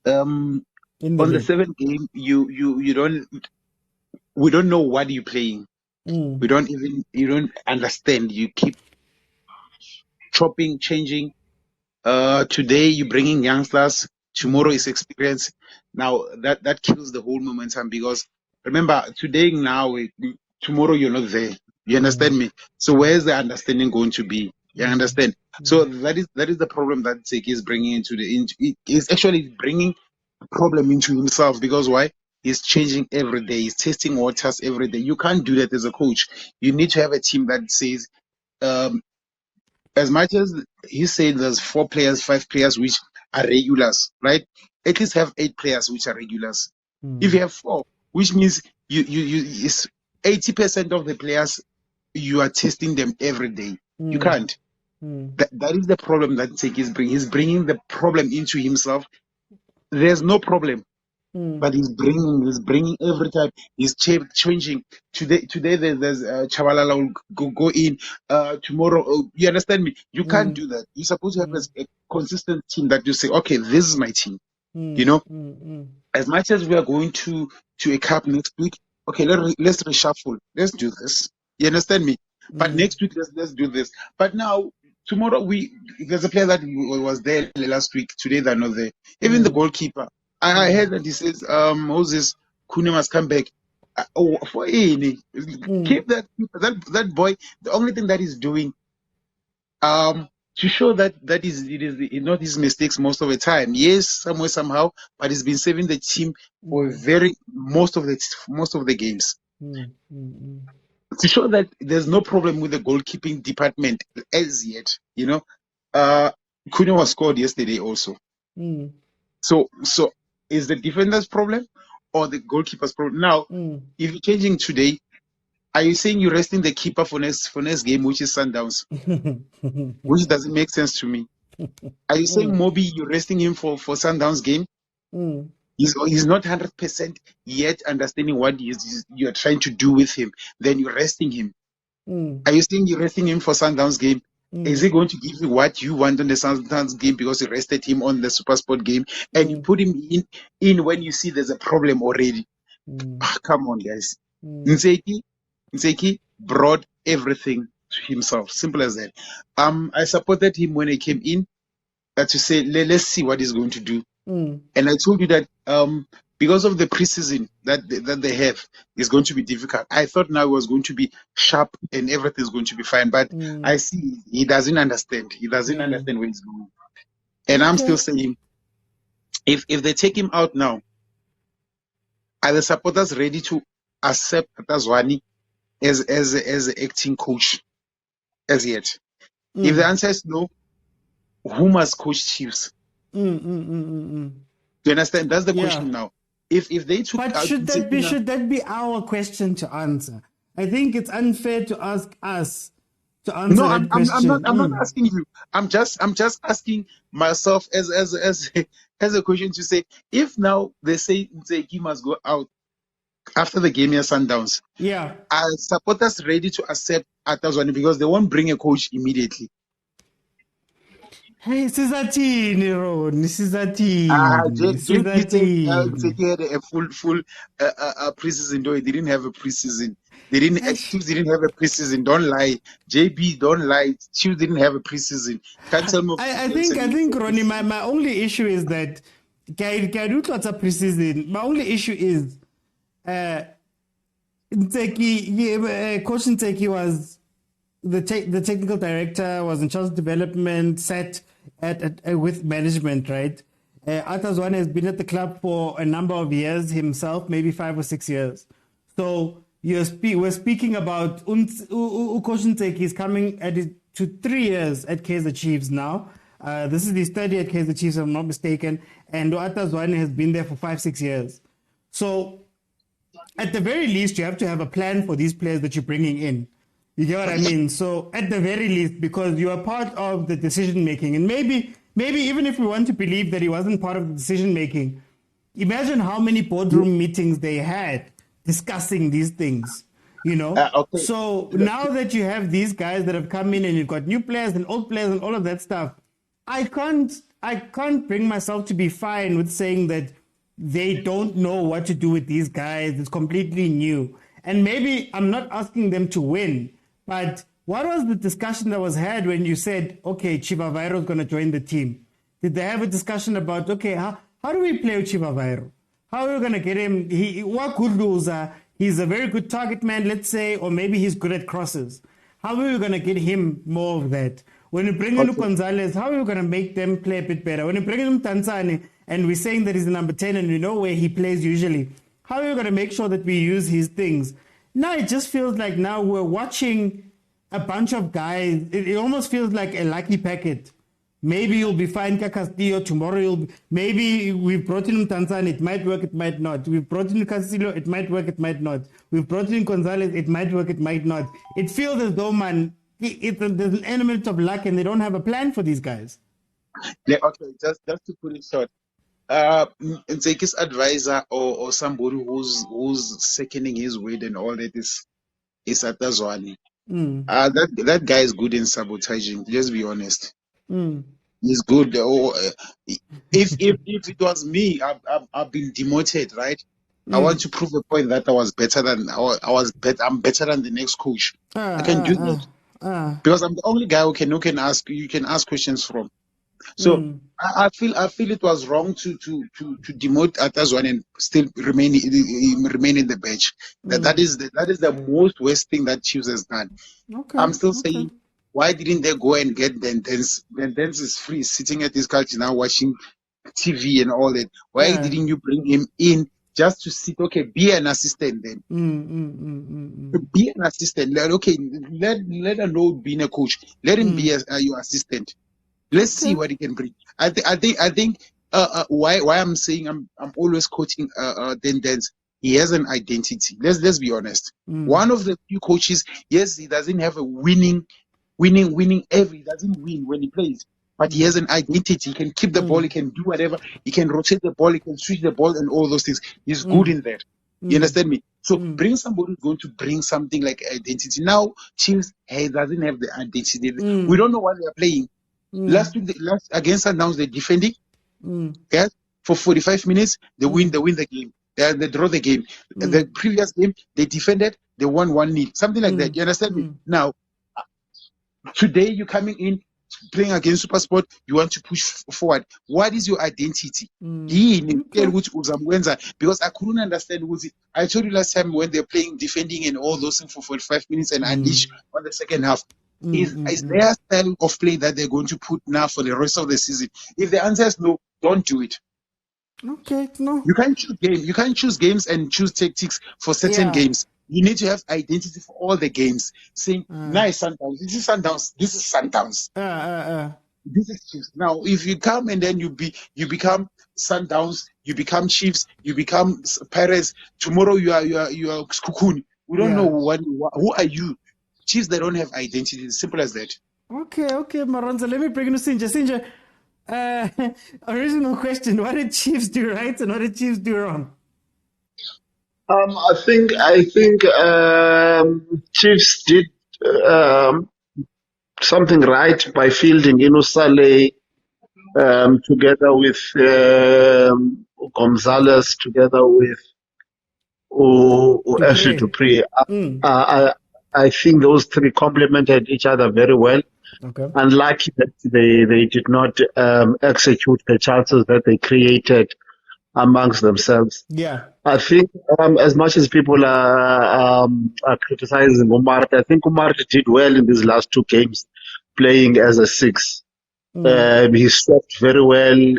On the 7th game, we don't know what you're playing. You don't understand. You keep chopping, changing. Today you're bringing youngsters. Tomorrow is experience. Now that kills the whole momentum, because remember, today now, tomorrow you're not there. You understand me? So where's the understanding going to be? You understand? So that is the problem that NTSEKI is bringing he's actually bringing a problem into himself, because why? He's changing every day. He's testing waters every day. You can't do that as a coach. You need to have a team that says, as much as he said there's 4 players, 5 players which are regulars, right? At least have 8 players which are regulars. If you have 4, which means it's 80% of the players, you are testing them every day. You can't. That is the problem that NTSEKI is bringing. He's bringing the problem into himself. There's no problem. But he's bringing every time. He's changing. Today there's Shabalala will go in. Tomorrow, you understand me? You can't do that. You're supposed to have a consistent team that you say, okay, this is my team. You know, as much as we are going to a cup next week, okay, let's reshuffle. Let's do this. You understand me? But next week, let's do this. But now, tomorrow, there's a player that was there last week. Today, they're not there. Even the goalkeeper. I heard that he says, Moses Khanye must come back. For any, keep that boy. The only thing that he's doing, to show that it is not his mistakes most of the time. Yes, somewhere somehow, but he's been saving the team for most of the games. To show that there's no problem with the goalkeeping department as yet. You know, Khanye was scored yesterday also. So is the defender's problem or the goalkeeper's problem? Now, if you're changing today, are you saying you're resting the keeper for next game, which is Sundowns, which doesn't make sense to me? Are you saying Moby you're resting him for Sundowns game? He's not 100% yet understanding what you're trying to do with him. Then you're resting him. Are you saying you're resting him for Sundowns game? Is he going to give you what you want on the Sundowns game because you rested him on the Supersport game and you put him in when you see there's a problem already? Come on, guys. NTSEKI brought everything to himself. Simple as that. I supported him when he came in to say, let's see what he's going to do. And I told you that because of the preseason that they have, it's going to be difficult. I thought now it was going to be sharp and everything's going to be fine. But I see he doesn't understand. He doesn't understand where he's going. And I'm still saying, if they take him out now, are the supporters ready to accept Tazwani as an acting coach as yet? If the answer is no, who must coach Chiefs? Do you understand? That's the question now. If they took, but should that be our question to answer? I think it's unfair to ask us to answer that question. I'm not asking you. I'm just asking myself as a question to say, if now they say he must go out after the game here, Sundowns. Are supporters ready to accept Atazwani because they won't bring a coach immediately? Hey, Sizatini, Ron. Sizatini. They had a full preseason, though he didn't have a preseason. Chiefs didn't have a preseason. Don't lie. JB, don't lie. Chiefs didn't have a preseason. Can't tell me. I think, Ronnie, my only issue is that preseason. My only issue is Coach NTSEKI was the technical director, was in charge of development, sat with management, right? Atazwani has been at the club for a number of years himself, maybe 5 or 6 years. So we're speaking about Coach NTSEKI is coming to 3 years at Kaizer Chiefs now. This is his third year at Kaizer Chiefs, if I'm not mistaken. And Atazwani has been there for 5-6 years. So at the very least, you have to have a plan for these players that you're bringing in. You get what I mean? So at the very least, because you are part of the decision making, and maybe even if we want to believe that he wasn't part of the decision making, imagine how many boardroom meetings they had discussing these things. You know. Okay. So now that you have these guys that have come in and you've got new players and old players and all of that stuff, I can't bring myself to be fine with saying that they don't know what to do with these guys. It's completely new. And maybe I'm not asking them to win, but what was the discussion that was had when you said, okay, Chivavairo is going to join the team? Did they have a discussion about, okay, how do we play with Chivavairo? How are we going to get him? He's a very good target man, let's say, or maybe he's good at crosses. How are we going to get him more of that? When we bring in Gonzalez, how are we going to make them play a bit better? When we bring in Tanzani, and we're saying that he's the number 10 and we know where he plays usually, how are we going to make sure that we use his things? Now it just feels like now we're watching a bunch of guys. It almost feels like a lucky packet. Maybe you'll be fine, Castillo. Tomorrow maybe we've brought in Tanzania. It might work, it might not. We've brought in Castillo. It might work, it might not. We've brought in Gonzalez. It might work, it might not. It feels as though, man, there's an element of luck and they don't have a plan for these guys. Yeah, okay, just to put it short. Ntseki's advisor or somebody who's seconding his word and all that is Atazwani. That guy is good in sabotaging. Let's be honest. He's good. If it was me, I've been demoted, right? I want to prove a point that I was better than I'm better than the next coach. I can do that because I'm the only guy who can ask questions from. So I feel it was wrong to demote Atazwan and still remain in the bench. That is the most worst thing that Chiefs has done. I'm still saying, why didn't they go and get Dance? Dance is free, sitting at his couch now watching TV and all that. Why didn't you bring him in just to sit? Okay, be an assistant then. Be an assistant. Let alone being a coach. Let him be your assistant. Let's see what he can bring. I think why I'm saying I'm always quoting Dance. He has an identity. Let's be honest. One of the few coaches, yes, he doesn't have a winning every. He doesn't win when he plays, but he has an identity. He can keep the ball. He can do whatever. He can rotate the ball. He can switch the ball and all those things. He's good in that. You understand me? So bring somebody who's going to bring something like identity. Now Chiefs doesn't have the identity. We don't know what they are playing. Last against Sundowns, they're defending. Yes, for 45 minutes, they win the game. They draw the game. The previous game, they defended, they won 1-0. Something like that. You understand me? Now, today you're coming in, playing against Supersport, you want to push forward. What is your identity? Because I couldn't understand. I told you last time when they're playing, defending and all those things for 45 minutes and unleash on the second half. Is their style of play that they're going to put now for the rest of the season? If the answer is no, don't do it. Okay, no. You can't choose games. You can't choose games and choose tactics for certain games. You need to have identity for all the games. Saying, nice Sundowns. This is Sundowns. This is Sundowns. This is Chiefs. Now, if you come and then you become Sundowns, you become Chiefs, you become Pirates. Tomorrow you are Cocoon. We don't know who are you. Chiefs, they don't have identity. It's simple as that. Okay, Maronza. Let me bring in Sinja. Original question: what did Chiefs do right and what did Chiefs do wrong? I think Chiefs did something right by fielding Saleh together with Gonzalez, together with Ashley Dupree. I think those three complemented each other very well. Okay. Unlucky that they did not execute the chances that they created amongst themselves. Yeah. I think as much as people are criticizing Umar, I think Umar did well in these last two games, playing as a 6. He swept very well.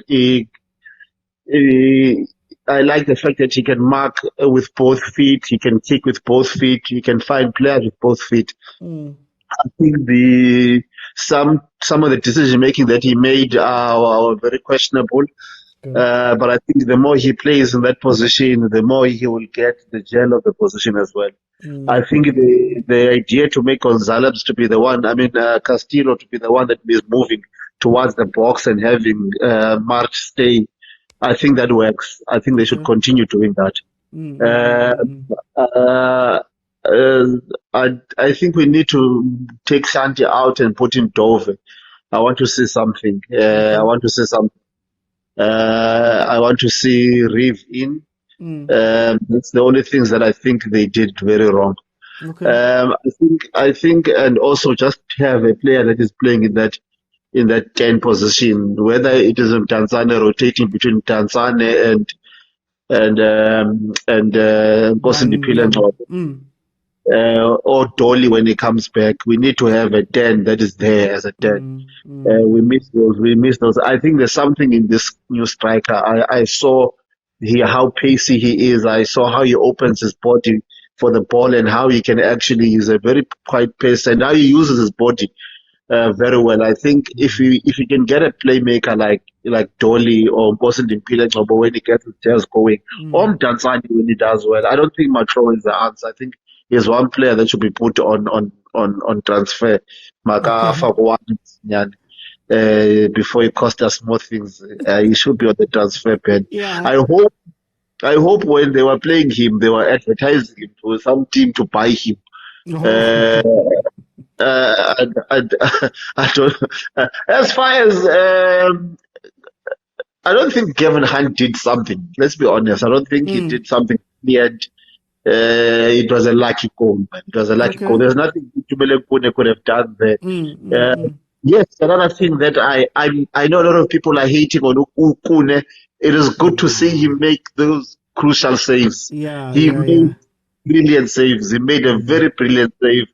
I like the fact that he can mark with both feet. He can kick with both feet. He can find players with both feet. I think some of the decision making that he made are very questionable. But I think the more he plays in that position, the more he will get the gel of the position as well. I think the idea to make Gonzalez to be the one, Castillo to be the one that is moving towards the box and having March stay, I think that works. I think they should continue doing that. I think we need to take Shanti out and put in Dove. I want to see something. I want to see Reeve in. That's the only things that I think they did very wrong. Okay. I think, and also just have a player that is playing in that 10 position, whether it is in Tanzania rotating between Tanzania and Bosindipila or Dolly when he comes back. We need to have a 10 that is there as a 10. We miss those. I think there's something in this new striker. I saw how pacey he is. I saw how he opens his body for the ball and how he can actually use a very quite pace and how he uses his body very well. I think if you can get a playmaker like Dolly or Bosindipila when he gets his jazz going, or Tanzania when he does well, I don't think Matro is the answer. I think he's one player that should be put on transfer. before he cost us more things. He should be on the transfer ban. Yeah. I hope when they were playing him, they were advertising him for some team to buy him. Oh. And I don't. As far as I don't think Kevin Hunt did something. Let's be honest. I don't think he did something in the end. It was a lucky goal, man. It was a lucky goal. There's nothing Kune could have done there. Yes, another thing that I know a lot of people are hating on Kune. It is good to see him make those crucial saves. He made brilliant saves. He made a very brilliant save.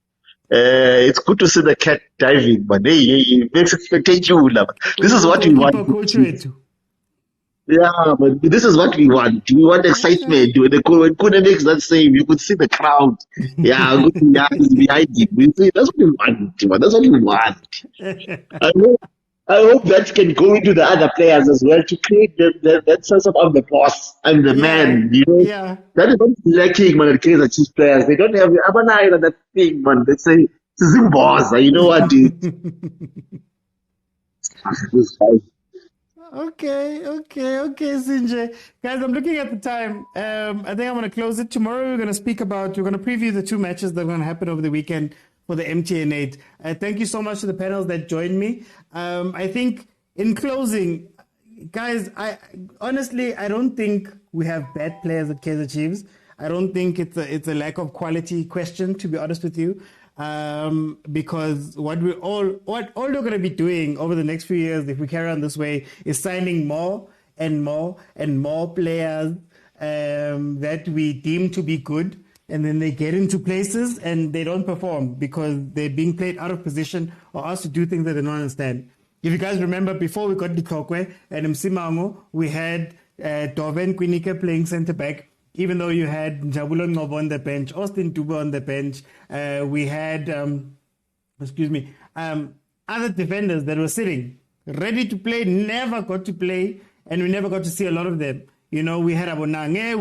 It's good to see the cat diving, but he makes it spectacular. This is what we want. Yeah, but this is what we want. We want excitement. When Kune makes that save, you could see the crowd. Yeah, good behind him. We see, that's what we want. That's what we want. I hope that can go into the other players as well to create that sense of I'm the boss, I'm the man. You know, that is not lacking, man. At Kaizer Chiefs players, they don't have that thing, man. They say it's a boss. You know what? Okay, Sinjay. Guys, I'm looking at the time. I think I'm going to close it. Tomorrow we're going to preview the two matches that are going to happen over the weekend for the MTN 8. Thank you so much to the panels that joined me. I think in closing, guys, I don't think we have bad players at Kaizer Chiefs. I don't think it's a lack of quality question, to be honest with you. Because what all we're going to be doing over the next few years, if we carry on this way, is signing more and more and more players that we deem to be good, and then they get into places and they don't perform because they're being played out of position or asked to do things that they don't understand. If you guys remember, before we got Ditlokwe and Msimango, we had Doven Kwinike playing centre back. Even though you had Njabulo Ngobo on the bench, Austin Duba on the bench, we had, other defenders that were sitting, ready to play, never got to play, and we never got to see a lot of them. You know, we had Abonange,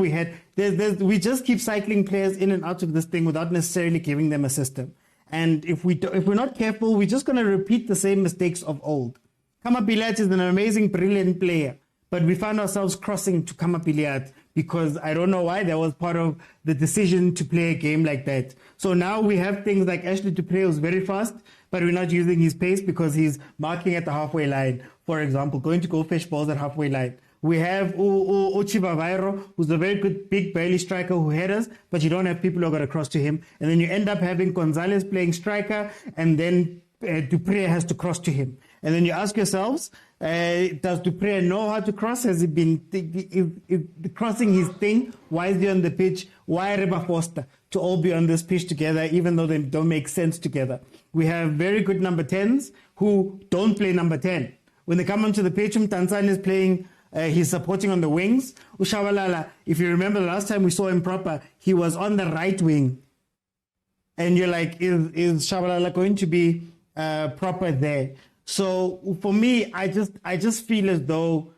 we just keep cycling players in and out of this thing without necessarily giving them a system. And if we're not careful, we're just going to repeat the same mistakes of old. Kamapiliat is an amazing, brilliant player, but we found ourselves crossing to Kamapiliat because I don't know why that was part of the decision to play a game like that. So now we have things like Ashley Dupré, who's very fast, but we're not using his pace because he's marking at the halfway line, for example, going to go fetch balls at halfway line. We have Uchiba Vairo, who's a very good big burly striker who headers, but you don't have people who are going to cross to him. And then you end up having Gonzalez playing striker, and then Dupré has to cross to him. And then you ask yourselves, does Dupré know how to cross? Has he been crossing his thing? Why is he on the pitch? Why Reba Foster to all be on this pitch together, even though they don't make sense together? We have very good number 10s who don't play number 10. When they come onto the pitch, Tanzania is playing, he's supporting on the wings. Shabalala, if you remember the last time we saw him proper, he was on the right wing. And you're like, is Shabalala going to be proper there? So for me, I just feel as though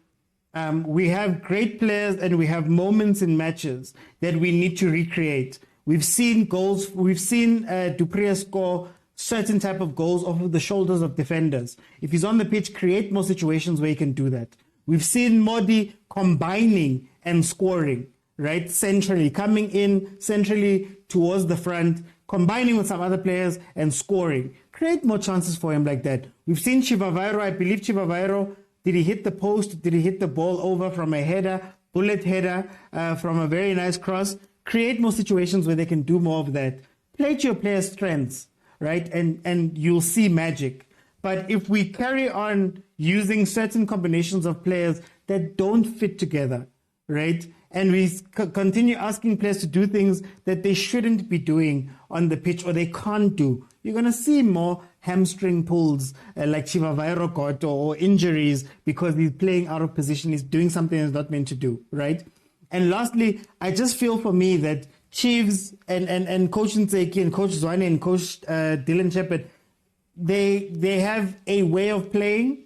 we have great players and we have moments in matches that we need to recreate. We've seen goals. We've seen Dupré score certain type of goals off of the shoulders of defenders. If he's on the pitch, create more situations where he can do that. We've seen Modi combining and scoring, right? Centrally, coming in centrally towards the front, combining with some other players and scoring. Create more chances for him like that. We've seen Chivavairo. I believe Chivavairo, did he hit the post? Did he hit the ball over from a header, bullet header, from a very nice cross? Create more situations where they can do more of that. Play to your players' strengths, right? And you'll see magic. But if we carry on using certain combinations of players that don't fit together, right? And we continue asking players to do things that they shouldn't be doing on the pitch or they can't do, you're going to see more hamstring pulls like Chivavairo got or injuries because he's playing out of position. He's doing something he's not meant to do, right? And lastly, I just feel for me that Chiefs and Coach NTSEKI and Coach Zwane and Coach Dylan Shepherd, they have a way of playing.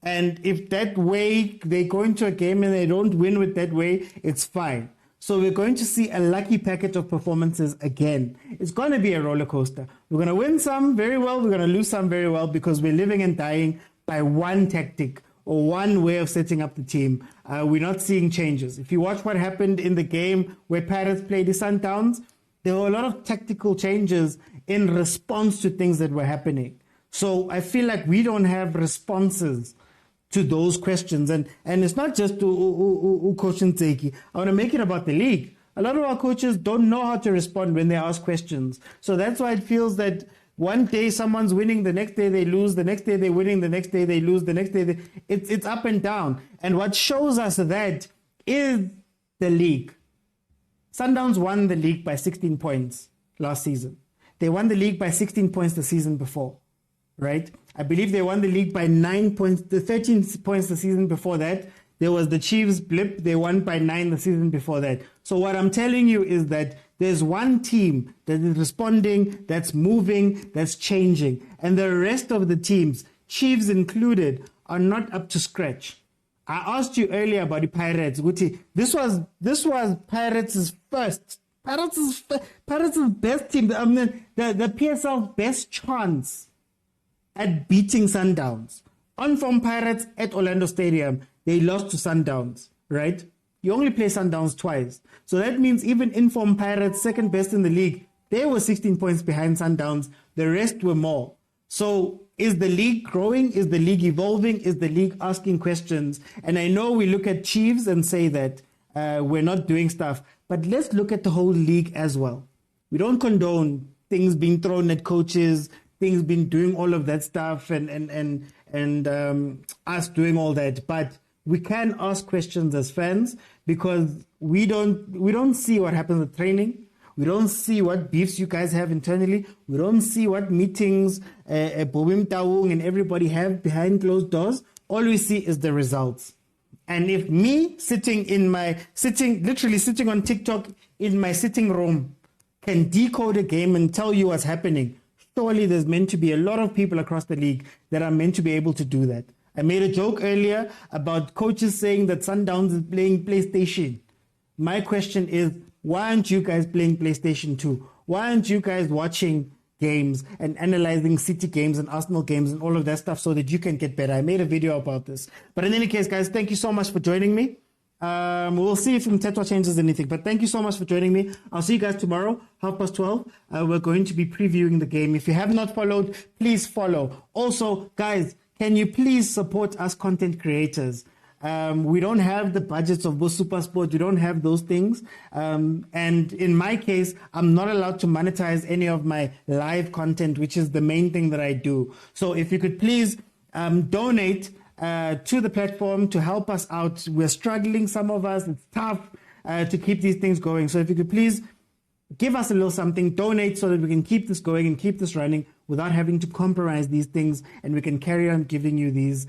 And if that way they go into a game and they don't win with that way, it's fine. So we're going to see a lucky package of performances again. It's going to be a roller coaster. We're going to win some very well. We're going to lose some very well because we're living and dying by one tactic or one way of setting up the team. We're not seeing changes. If you watch what happened in the game where Pirates played the Sundowns, there were a lot of tactical changes in response to things that were happening. So I feel like we don't have responses to those questions. And it's not just Coach NTSEKI. I want to make it about the league. A lot of our coaches don't know how to respond when they ask questions. So that's why it feels that one day someone's winning, the next day they lose, the next day they're winning, the next day they lose, the next day it's up and down. And what shows us that is the league. Sundowns won the league by 16 points last season. They won the league by 16 points the season before, right? I believe they won the league by 9 points, the 13 points the season before that. There was the Chiefs blip. They won by 9 the season before that. So what I'm telling you is that there's one team that is responding, that's moving, that's changing. And the rest of the teams, Chiefs included, are not up to scratch. I asked you earlier about the Pirates, Guti. This was Pirates' first. Pirates' best team. I mean, the PSL's best chance at beating Sundowns. On from Pirates at Orlando Stadium, they lost to Sundowns, right? You only play Sundowns twice. So that means even informed Pirates, second best in the league, they were 16 points behind Sundowns. The rest were more. So is the league growing? Is the league evolving? Is the league asking questions? And I know we look at Chiefs and say that we're not doing stuff, but let's look at the whole league as well. We don't condone things being thrown at coaches, things being doing all of that stuff and us doing all that. But we can ask questions as fans because we don't see what happens at training. We don't see what beefs you guys have internally. We don't see what meetings Motaung and everybody have behind closed doors. All we see is the results. And if me literally sitting on TikTok in my sitting room can decode a game and tell you what's happening, surely there's meant to be a lot of people across the league that are meant to be able to do that. I made a joke earlier about coaches saying that Sundowns is playing PlayStation. My question is, why aren't you guys playing PlayStation 2? Why aren't you guys watching games and analyzing City games and Arsenal games and all of that stuff so that you can get better? I made a video about this. But in any case, guys, thank you so much for joining me. We'll see if Mtetwa changes anything. But thank you so much for joining me. I'll see you guys tomorrow, 12:30. We're going to be previewing the game. If you have not followed, please follow. Also, guys, can you please support us content creators? We don't have the budgets of both Supersport. We don't have those things. And in my case, I'm not allowed to monetize any of my live content, which is the main thing that I do. So if you could please donate to the platform to help us out. We're struggling, some of us. It's tough to keep these things going. So if you could please give us a little something, donate so that we can keep this going and keep this running without having to compromise these things, and we can carry on giving you these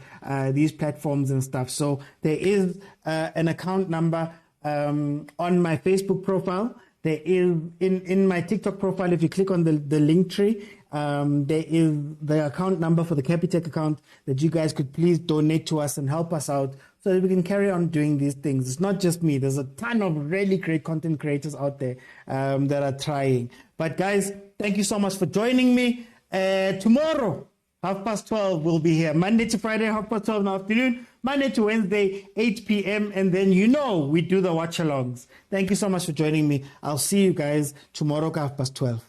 platforms and stuff. So there is an account number on my Facebook profile. There is in my TikTok profile. If you click on the link tree, there is the account number for the Capitec account that you guys could please donate to us and help us out so that we can carry on doing these things. It's not just me. There's a ton of really great content creators out there that are trying. But guys, thank you so much for joining me. Tomorrow, 12:30, we'll be here. Monday to Friday, 12:30 in the afternoon. Monday to Wednesday, 8 p.m. And then we do the watch-alongs. Thank you so much for joining me. I'll see you guys tomorrow, 12:30.